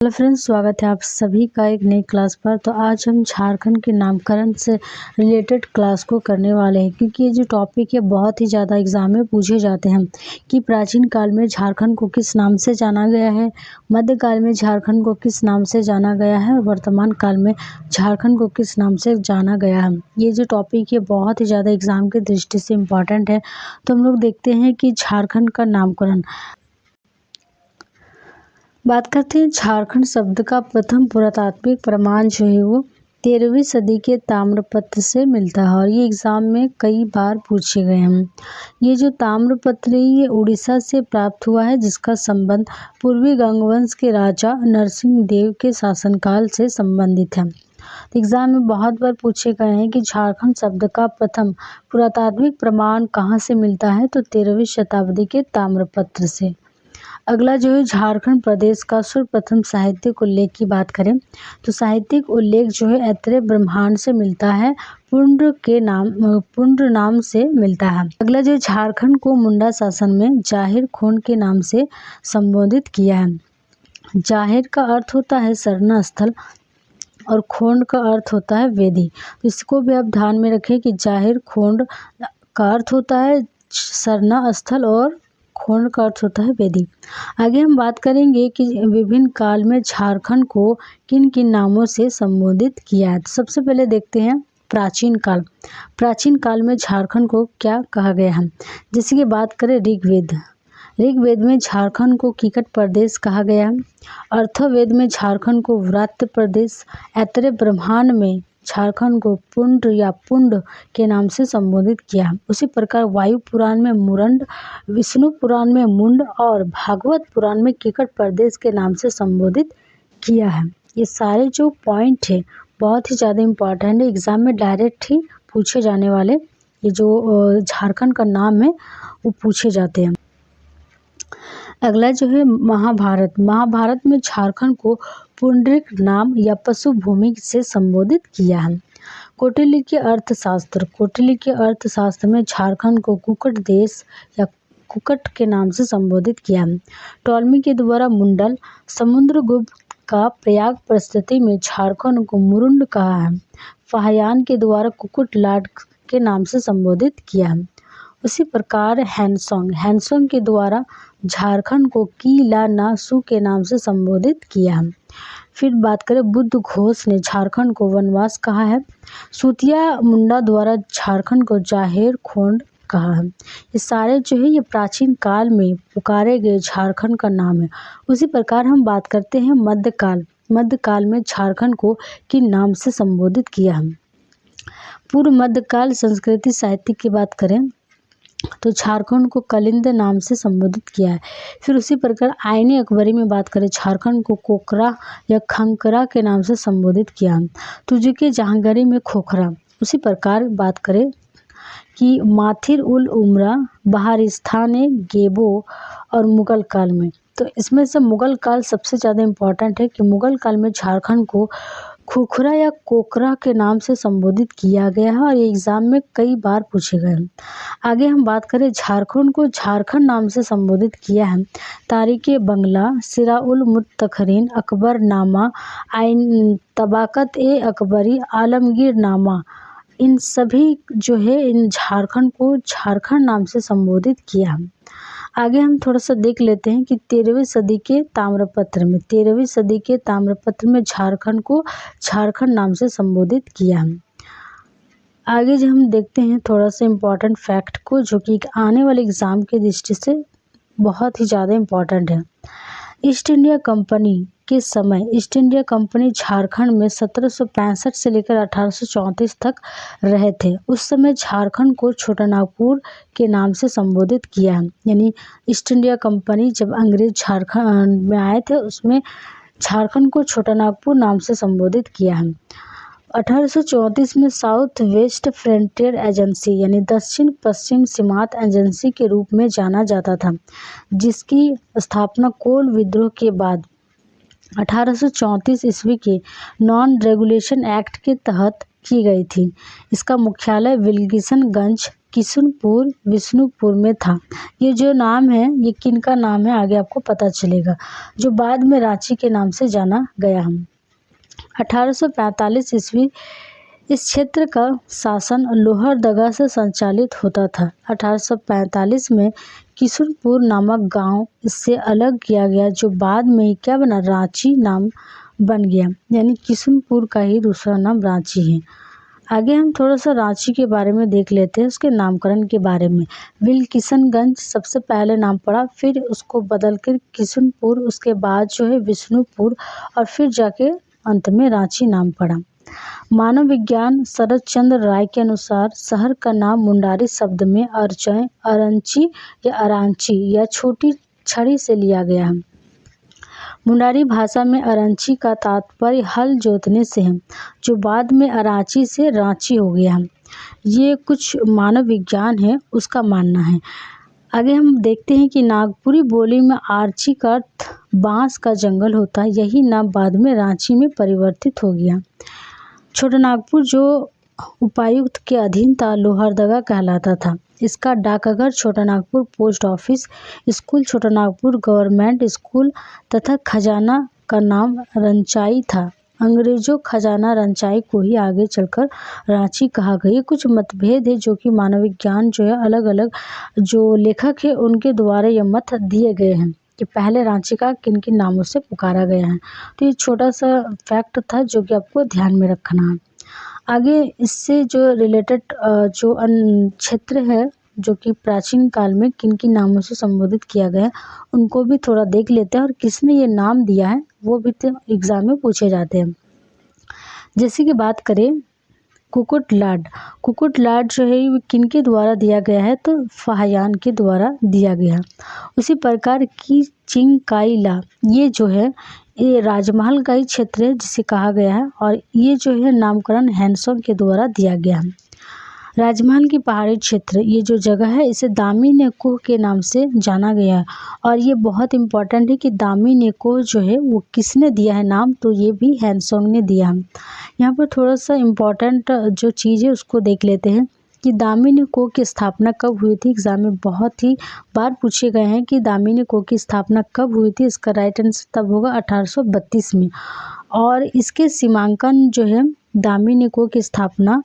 Hello friends, स्वागत है आप सभी का एक नई क्लास पर। तो आज हम झारखंड के नामकरण से रिलेटेड क्लास को करने वाले हैं, क्योंकि ये जो टॉपिक है बहुत ही ज़्यादा एग्जाम में पूछे जाते हैं कि प्राचीन काल में झारखंड को किस नाम से जाना गया है, मध्यकाल में झारखंड को किस नाम से जाना गया है और वर्तमान काल में झारखंड को किस नाम से जाना गया है। ये जो टॉपिक है बहुत ही ज़्यादा एग्जाम की दृष्टि से इम्पॉर्टेंट है। तो हम लोग देखते हैं कि झारखंड का नामकरण। बात करते हैं झारखंड शब्द का प्रथम पुरातात्विक प्रमाण जो है वो 13वीं सदी के ताम्रपत्र से मिलता है और ये एग्जाम में कई बार पूछे गए हैं। ये जो ताम्रपत्र है ये उड़ीसा से प्राप्त हुआ है, जिसका संबंध पूर्वी गंगवंश के राजा नरसिंह देव के शासनकाल से संबंधित है। एग्जाम में बहुत बार पूछे गए हैं कि झारखंड शब्द का प्रथम पुरातात्विक प्रमाण कहाँ से मिलता है, तो 13वीं शताब्दी के ताम्रपत्र से। अगला जो है झारखंड प्रदेश का सर्वप्रथम साहित्यिक उल्लेख की बात करें तो साहित्यिक उल्लेख जो है ऐत्रेय ब्रह्मांड से मिलता है, पुंड्र नाम से मिलता है। अगला जो झारखंड को मुंडा शासन में जाहिर खोंड के नाम से संबोधित किया है। जाहिर का अर्थ होता है सरना स्थल और खोंड का अर्थ होता है वेदी। तो इसको भी आप ध्यान में रखें कि जाहिर खोंड का अर्थ होता है सरना स्थल और खोंड का अर्थ होता है वेदी। आगे हम बात करेंगे कि विभिन्न काल में झारखंड को किन किन नामों से संबोधित किया है। तो सबसे पहले देखते हैं प्राचीन काल। प्राचीन काल में झारखंड को क्या कहा गया है। जैसे कि बात करें ऋग्वेद में झारखंड को कीकट प्रदेश कहा गया है। अर्थवेद में झारखंड को व्रात्य प्रदेश, ऐत्रेय ब्रह्मांड में झारखंड को पुंड्र या पुंड के नाम से संबोधित किया। उसी प्रकार वायु पुराण में मुरंड, विष्णु पुराण में मुंड और भागवत पुराण में कीकट प्रदेश के नाम से संबोधित किया है। ये सारे जो पॉइंट है बहुत ही ज़्यादा इम्पॉर्टेंट है, एग्जाम में डायरेक्ट ही पूछे जाने वाले ये जो झारखंड का नाम है वो पूछे जाते हैं। अगला जो है महाभारत में झारखंड को पुंडरिक नाम या पशु भूमि से संबोधित किया है। कौटिल्य के अर्थशास्त्र में झारखंड को कुकट देश या कुकट के नाम से संबोधित किया है। टॉलमी के द्वारा मुंडल, समुद्रगुप्त का प्रयाग परिस्थिति में झारखंड को मुरुंड कहा है। फाहयान के द्वारा कुकुट लाड के नाम से संबोधित किया है। उसी प्रकार हैंसोंग के द्वारा झारखंड को की ला ना सू के नाम से संबोधित किया है। फिर बात करें बुद्ध घोष ने झारखंड को वनवास कहा है। सूतिया मुंडा द्वारा झारखंड को जाहिर खोंड कहा है। ये सारे जो है ये प्राचीन काल में पुकारे गए झारखंड का नाम है। उसी प्रकार हम बात करते हैं मध्यकाल में झारखंड को किन नाम से संबोधित किया है। पूर्व मध्यकाल संस्कृति साहित्य की बात करें तो झारखंड को कलिंद नाम से संबोधित किया है। फिर उसी प्रकार आईने अकबरी में बात करें झारखंड को कोकरा या खंकरा के नाम से संबोधित किया है। तुर्की जहांगीरी में खोखरा। उसी प्रकार बात करें कि माथिर उल उमरा, बहारिस्तान गेबो और मुगल काल में, तो इसमें से मुगल काल सबसे ज़्यादा इम्पोर्टेंट है कि मुगल काल में झारखंड को खुखरा या कोकरा के नाम से संबोधित किया गया है और ये एग्जाम में कई बार पूछे गए हैं। आगे हम बात करें झारखंड को झारखंड नाम से संबोधित किया है तारीख़ बंगला, सिराउल मुत्तखरीन, अकबरनामा, आइन तबाकत ए अकबरी, आलमगीर नामा, इन सभी जो है इन झारखंड को झारखंड नाम से संबोधित किया है। आगे हम थोड़ा सा देख लेते हैं कि 13वीं सदी के ताम्रपत्र में झारखंड को झारखंड नाम से संबोधित किया है। आगे जो हम देखते हैं थोड़ा सा इम्पोर्टेंट फैक्ट को, जो कि आने वाले एग्जाम की दृष्टि से बहुत ही ज़्यादा इम्पोर्टेंट है। ईस्ट इंडिया कंपनी के समय ईस्ट इंडिया कंपनी झारखंड में 1765 से लेकर 1834 तक रहे थे। उस समय झारखंड को छोटा नागपुर के नाम से संबोधित किया है। यानी ईस्ट इंडिया कंपनी जब अंग्रेज झारखंड में आए थे उसमें झारखंड को छोटा नागपुर नाम से संबोधित किया है। 1834 में साउथ वेस्ट फ्रंटियर एजेंसी यानी दक्षिण पश्चिम सीमांत एजेंसी के रूप में जाना जाता था, जिसकी स्थापना कोल विद्रोह के बाद 1834 ईस्वी के नॉन रेगुलेशन एक्ट के तहत की गई थी। इसका मुख्यालय विल्किंसगंज किशनपुर विष्णुपुर में था। ये जो नाम है ये किनका नाम है आगे आपको पता चलेगा, जो बाद में रांची के नाम से जाना गया है। 1845 ईस्वी इस क्षेत्र का शासन लोहरदगा से संचालित होता था। 1845 में किशनपुर नामक गांव इससे अलग किया गया, जो बाद में क्या बना, रांची नाम बन गया। यानी किशनपुर का ही दूसरा नाम रांची है। आगे हम थोड़ा सा रांची के बारे में देख लेते हैं, उसके नामकरण के बारे में। विल्किंसगंज सबसे पहले नाम पड़ा, फिर उसको बदल कर किशनपुर, उसके बाद जो है विष्णुपुर और फिर जाके अंत में रांची नाम पड़ा। मानव विज्ञान शरद चंद्र राय के अनुसार शहर का नाम मुंडारी शब्द में अरंची या अरांची या छोटी छड़ी से लिया गया है। मुंडारी भाषा में अरंची का तात्पर्य हल जोतने से है, जो बाद में अरांची से रांची हो गया है। ये कुछ मानव विज्ञान है उसका मानना है। आगे हम देखते हैं कि नागपुरी बोली में आर्ची का अर्थ बांस का जंगल होता है। यही नाम बाद में रांची में परिवर्तित हो गया। छोटा नागपुर जो उपायुक्त के अधीन था लोहरदगा कहलाता था। इसका डाकघर छोटा नागपुर पोस्ट ऑफिस, स्कूल छोटा नागपुर गवर्नमेंट स्कूल तथा खजाना का नाम रंचाई था। अंग्रेजों खजाना रंचाई को ही आगे चलकर रांची कहा गया। ये कुछ मतभेद है जो कि मानव विज्ञान जो है अलग अलग जो लेखक है उनके द्वारा ये मत दिए गए हैं कि पहले रांची का किन किन नामों से पुकारा गया है। तो ये छोटा सा फैक्ट था जो कि आपको ध्यान में रखना है। आगे इससे जो रिलेटेड जो क्षेत्र है जो कि प्राचीन काल में किन किन नामों से संबोधित किया गया उनको भी थोड़ा देख लेते हैं और किसने ये नाम दिया है वो भी तो एग्जाम में पूछे जाते हैं। जैसे कि बात करें कुकुटलाड, कुकुटलाड जो है ये किनके द्वारा दिया गया है, तो फाहियान के द्वारा दिया गया। उसी प्रकार की चिंकाइला ये जो है ये राजमहल का ही क्षेत्र है जिसे कहा गया है और ये जो है नामकरण हैंसोंग के द्वारा दिया गया है। राजमहल की पहाड़ी क्षेत्र ये जो जगह है इसे दामिनी कोह के नाम से जाना गया है और ये बहुत इम्पोर्टेंट है कि दामिनी कोह जो है वो किसने दिया है नाम, तो ये भी हैंसोंग ने दिया है। यहाँ पर थोड़ा सा इम्पोर्टेंट जो चीज़ है उसको देख लेते हैं कि दामिनी कोह की स्थापना कब हुई थी। एग्जाम में बहुत ही बार पूछे गए हैं कि दामिनी कोह की स्थापना कब हुई थी। इसका राइट आंसर तब होगा 1832 में और इसके सीमांकन जो है दामिनी कोह की स्थापना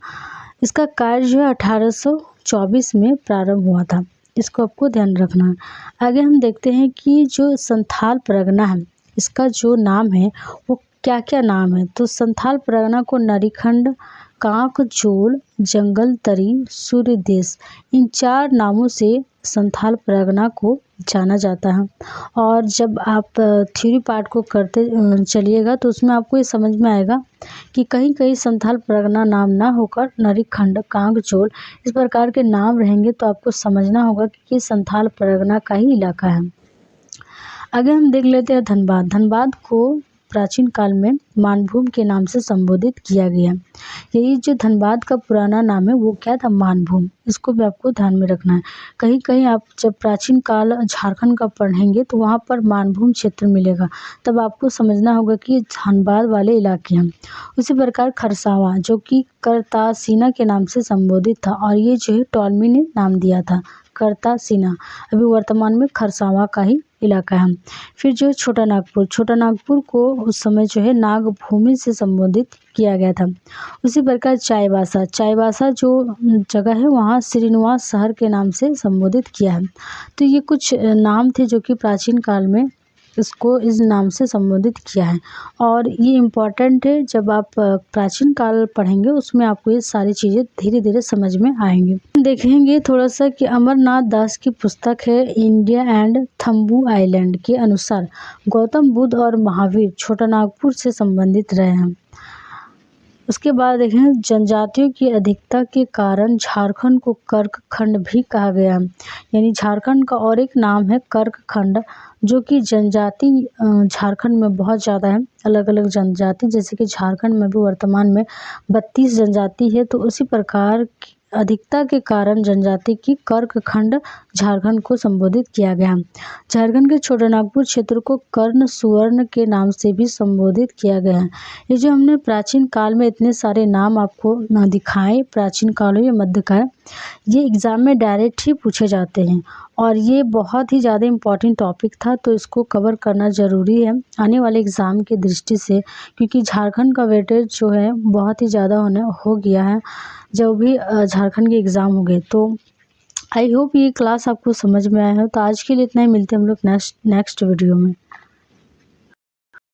इसका कार्य जो है 1824 में प्रारंभ हुआ था। इसको आपको ध्यान रखना है। आगे हम देखते हैं कि जो संथाल परगना है इसका जो नाम है वो क्या क्या नाम है। तो संथाल परगना को नरीखंड, कांकजोल, जंगल तरी, सूर्यदेश इन 4 नामों से संथाल परगना को जाना जाता है। और जब आप थ्योरी पार्ट को करते चलिएगा तो उसमें आपको ये समझ में आएगा कि कहीं कहीं संथाल परगना नाम ना होकर नरीखंड, कांकजोल इस प्रकार के नाम रहेंगे तो आपको समझना होगा कि ये संथाल परगना का ही इलाका है। आगे हम देख लेते हैं धनबाद। धनबाद को प्राचीन काल में मानभूम के नाम से संबोधित किया गया। यही जो धनबाद का पुराना नाम है वो क्या था, मानभूम। इसको भी आपको ध्यान में रखना है। कहीं कहीं आप जब प्राचीन काल झारखंड का पढ़ेंगे तो वहाँ पर मानभूम क्षेत्र मिलेगा, तब आपको समझना होगा कि ये धनबाद वाले इलाके हैं। उसी प्रकार खरसावां जो कि करतासीना के नाम से संबोधित था और ये जो है टॉलमी ने नाम दिया था करतासीना, अभी वर्तमान में खरसावां का ही इलाका है। फिर जो छोटा नागपुर, छोटा नागपुर को उस समय जो है नागभूमि से संबोधित किया गया था। उसी प्रकार चाईबासा, चाईबासा जो जगह है वहाँ श्रीनिवास शहर के नाम से संबोधित किया है। तो ये कुछ नाम थे जो कि प्राचीन काल में इसको इस नाम से संबोधित किया है और ये इम्पॉर्टेंट है। जब आप प्राचीन काल पढ़ेंगे उसमें आपको ये सारी चीज़ें धीरे धीरे समझ में आएंगी। देखेंगे थोड़ा सा कि अमरनाथ दास की पुस्तक है इंडिया एंड थम्बू आइलैंड के अनुसार गौतम बुद्ध और महावीर छोटा नागपुर से संबंधित रहे हैं। उसके बाद देखें जनजातियों की अधिकता के कारण झारखंड को कर्क खंड भी कहा गया है। यानी झारखंड का और एक नाम है कर्क खंड, जो कि जनजाति झारखंड में बहुत ज़्यादा है। अलग अलग जनजाति जैसे कि झारखंड में भी वर्तमान में 32 जनजाति है। तो उसी प्रकार अधिकता के कारण जनजाति की कर्क खंड झारखंड को संबोधित किया गया। झारखंड के छोटानागपुर क्षेत्र को कर्ण सुवर्ण के नाम से भी संबोधित किया गया है। ये जो हमने प्राचीन काल में इतने सारे नाम आपको दिखाए, प्राचीन काल में मध्यकाल, ये एग्जाम में डायरेक्ट ही पूछे जाते हैं और ये बहुत ही ज़्यादा इम्पॉर्टेंट टॉपिक था, तो इसको कवर करना ज़रूरी है आने वाले एग्ज़ाम की दृष्टि से, क्योंकि झारखंड का वेटेज जो है बहुत ही ज़्यादा हो गया है जब भी झारखंड के एग्ज़ाम हो गए। तो आई होप ये क्लास आपको समझ में आया हो। तो आज के लिए इतना ही, मिलते हैं हम लोग नेक्स्ट वीडियो में।